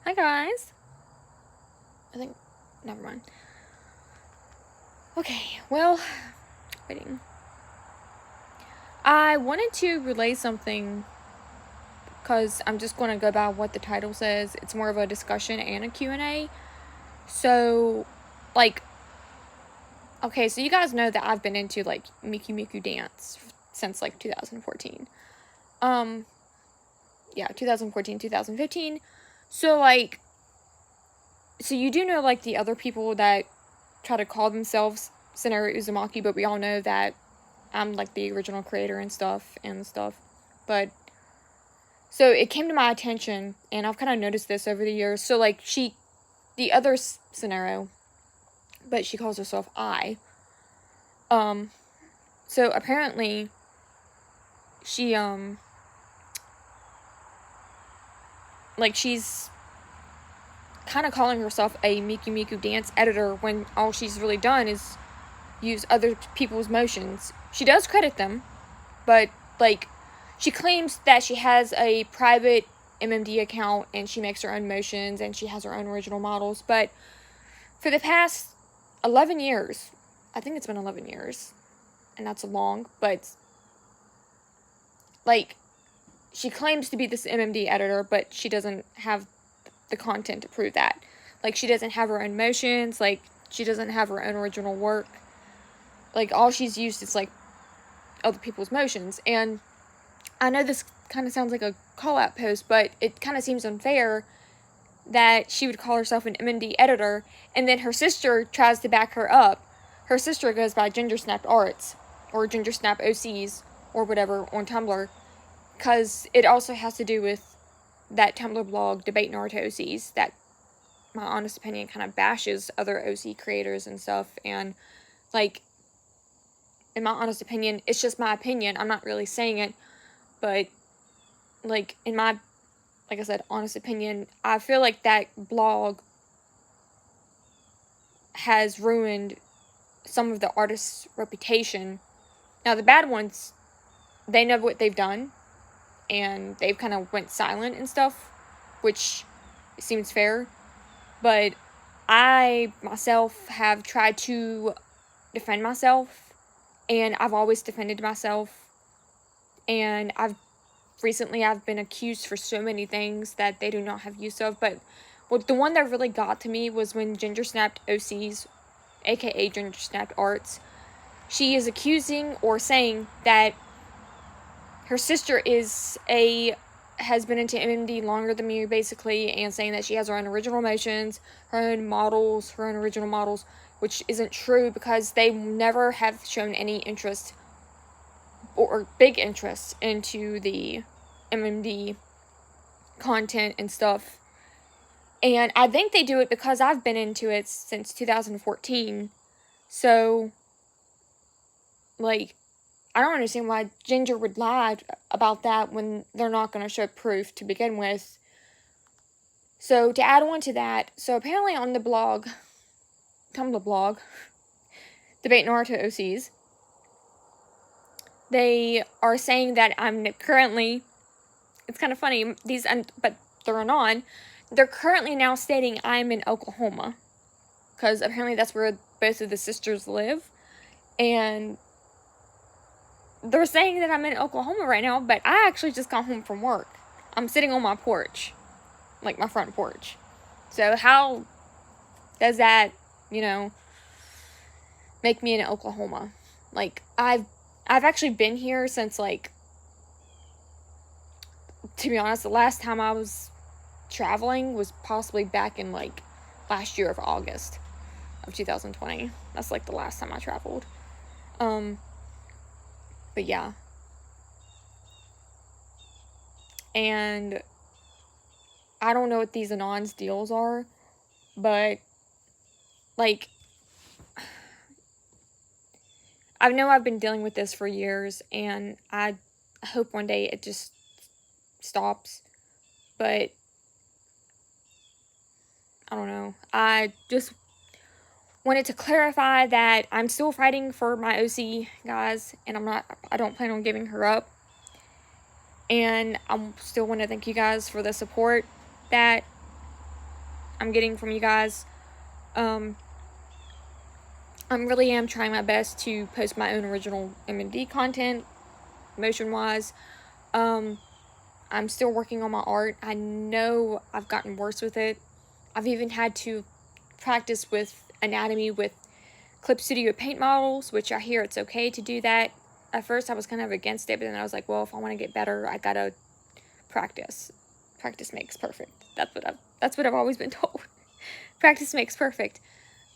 Hi guys. Never mind. Okay, well, waiting. I wanted to relay something because I'm just going to go by what the title says. It's more of a discussion and a Q&A. So, okay, so you guys know that I've been into, Miku Miku Dance since, 2014. 2014, 2015. So, so you do know, the other people that try to call themselves Scenario Uzumaki, but we all know that I'm, the original creator and stuff. But, so it came to my attention, and I've kind of noticed this over the years. So, the other Scenario, but she calls herself I. So apparently, she, she's kind of calling herself a Miku Miku Dance editor when all she's really done is use other people's motions. She does credit them, but, she claims that she has a private MMD account and she makes her own motions and she has her own original models, but for the past 11 years, I think it's been 11 years, and that's long, but, she claims to be this MMD editor, but she doesn't have the content to prove that. She doesn't have her own motions, she doesn't have her own original work. All she's used is, other people's motions, and I know this kind of sounds like a call-out post, but it kind of seems unfair that she would call herself an MMD editor, and then her sister tries to back her up. Her sister goes by Ginger Snapped Arts, or Ginger Snap OCs, or whatever, on Tumblr, because it also has to do with that Tumblr blog, Debate Naruto OCs, that, my honest opinion, kind of bashes other OC creators and stuff, and, in my honest opinion, it's just my opinion, I'm not really saying it, but, in my, like I said, honest opinion, I feel like that blog has ruined some of the artists' reputation. Now, the bad ones, they know what they've done, and they've kind of went silent and stuff, which seems fair, but I, myself, have tried to defend myself, and I've always defended myself, and I've been accused for so many things that they do not have use of, but the one that really got to me was when Ginger Snapped OCs, aka Ginger Snapped Arts, she is accusing or saying that her sister has been into MMD longer than me, basically, and saying that she has her own original motions, her own original models, which isn't true because they never have shown any interest or big interest into the MMD content and stuff. And I think they do it because I've been into it since 2014. So, I don't understand why Ginger would lie about that when they're not going to show proof to begin with. So, to add on to that, so apparently on the blog, Tumblr blog, Debate Naruto OCs, they are saying that I'm currently, it's kind of funny, but they're anon, they're currently now stating I'm in Oklahoma, because apparently that's where both of the sisters live, and they're saying that I'm in Oklahoma right now, but I actually just got home from work. I'm sitting on my porch, my front porch. So how does that, make me in Oklahoma? I've actually been here since, to be honest, the last time I was traveling was possibly back in, last year of August of 2020. That's, the last time I traveled. But yeah. And I don't know what these Anon's deals are, but, I know I've been dealing with this for years, and I hope one day it just stops, but I don't know. I just wanted to clarify that I'm still fighting for my OC, guys, and I don't plan on giving her up, and I still want to thank you guys for the support that I'm getting from you guys. I really am trying my best to post my own original M&D content, motion-wise. I'm still working on my art. I know I've gotten worse with it. I've even had to practice with anatomy with Clip Studio paint models, which I hear it's okay to do that. At first I was kind of against it, but then I was like, well, if I want to get better, I gotta practice. Practice makes perfect. That's what I've always been told. Practice makes perfect.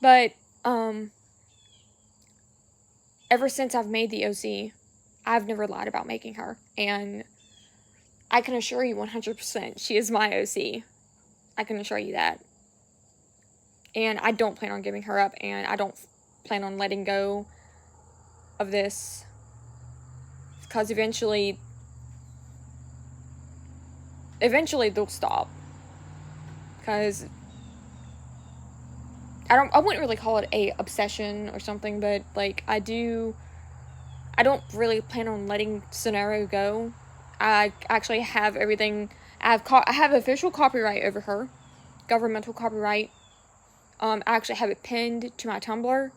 But ever since I've made the OC, I've never lied about making her, and I can assure you 100% she is my OC. I can assure you that. And I don't plan on giving her up, and I don't plan on letting go of this, because eventually they'll stop. Because I wouldn't really call it a obsession or something, but like I don't really plan on letting Sonaro go. I actually have everything. I have official copyright over her, governmental copyright. I actually have it pinned to my Tumblr.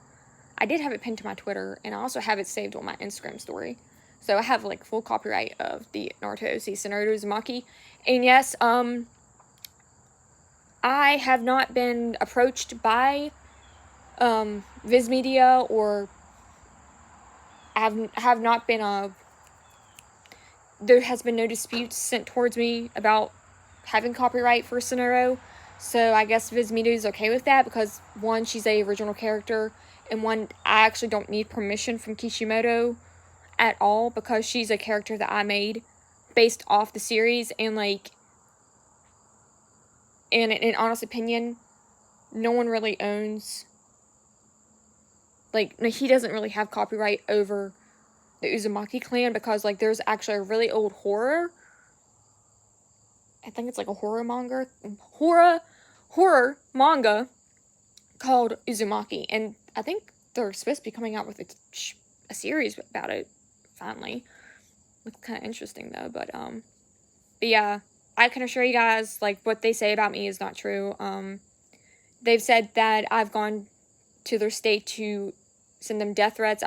I did have it pinned to my Twitter, and I also have it saved on my Instagram story. So I have like full copyright of the Naruto OC Sonaro Uzumaki. And yes, I have not been approached by Viz Media, or have not been there has been no disputes sent towards me about having copyright for Sonaro. So I guess Viz Media is okay with that, because one, she's a original character, and one, I actually don't need permission from Kishimoto at all, because she's a character that I made based off the series, and like, and in honest opinion, no one really owns, like, he doesn't really have copyright over the Uzumaki clan, because like there's actually a really old horror, I think it's like a horror manga called Uzumaki, and I think they're supposed to be coming out with a series about it finally. It's kind of interesting though, but yeah, I can assure you guys, like, what they say about me is not true. They've said that I've gone to their state to send them death threats.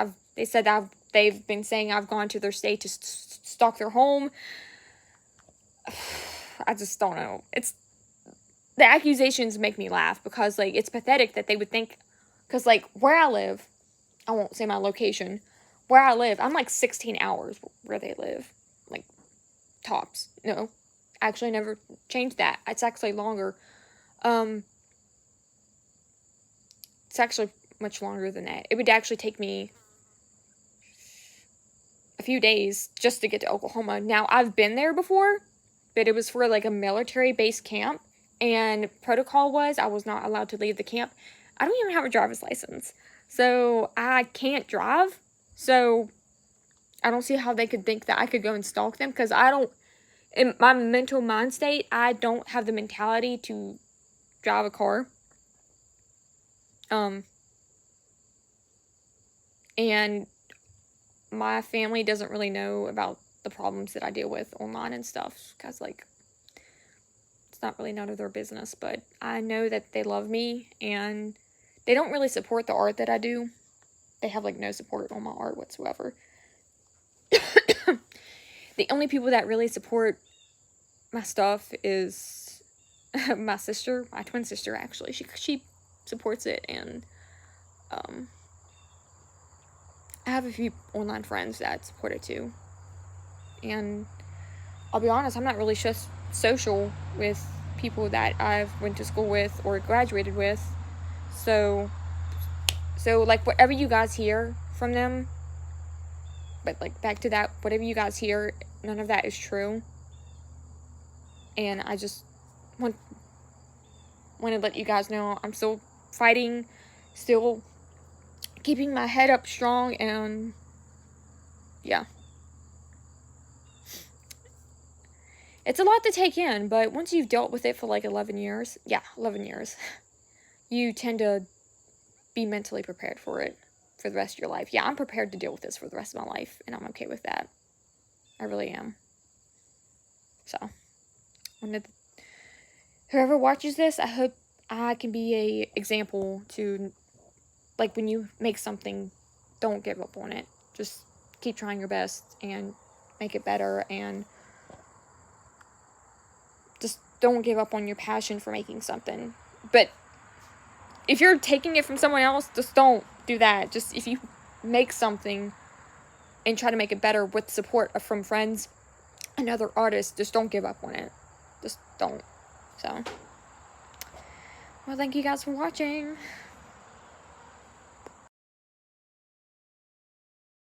They've been saying I've gone to their state to stalk their home. I just don't know. The accusations make me laugh, because like it's pathetic that they would think, because like where I live, I won't say my location, where I live, I'm like 16 hours where they live, like tops. No, actually never changed that. It's actually longer. It's actually much longer than that. It would actually take me a few days just to get to Oklahoma. Now, I've been there before, but it was for like a military base camp, and protocol was I was not allowed to leave the camp. I don't even have a driver's license, so I can't drive. So I don't see how they could think that I could go and stalk them, because I don't, in my mental mind state, I don't have the mentality to drive a car. And my family doesn't really know about the problems that I deal with online and stuff, because like it's not really none of their business. But I know that they love me, and they don't really support the art that I do. They have like no support on my art whatsoever. The only people that really support my stuff is my sister, my twin sister actually. She supports it, and I have a few online friends that support it too. And I'll be honest, I'm not really just social with people that I've went to school with or graduated with. So like whatever you guys hear from them, but like back to that, whatever you guys hear, none of that is true. And I just want to let you guys know I'm still fighting, still keeping my head up strong, and yeah. It's a lot to take in, but once you've dealt with it for like 11 years, you tend to be mentally prepared for it for the rest of your life. Yeah, I'm prepared to deal with this for the rest of my life, and I'm okay with that. I really am. So, whoever watches this, I hope I can be a example to, like, when you make something, don't give up on it. Just keep trying your best and make it better, and just don't give up on your passion for making something. But if you're taking it from someone else, just don't do that. Just if you make something and try to make it better with support from friends and other artists, just don't give up on it. Just don't. So, well, thank you guys for watching.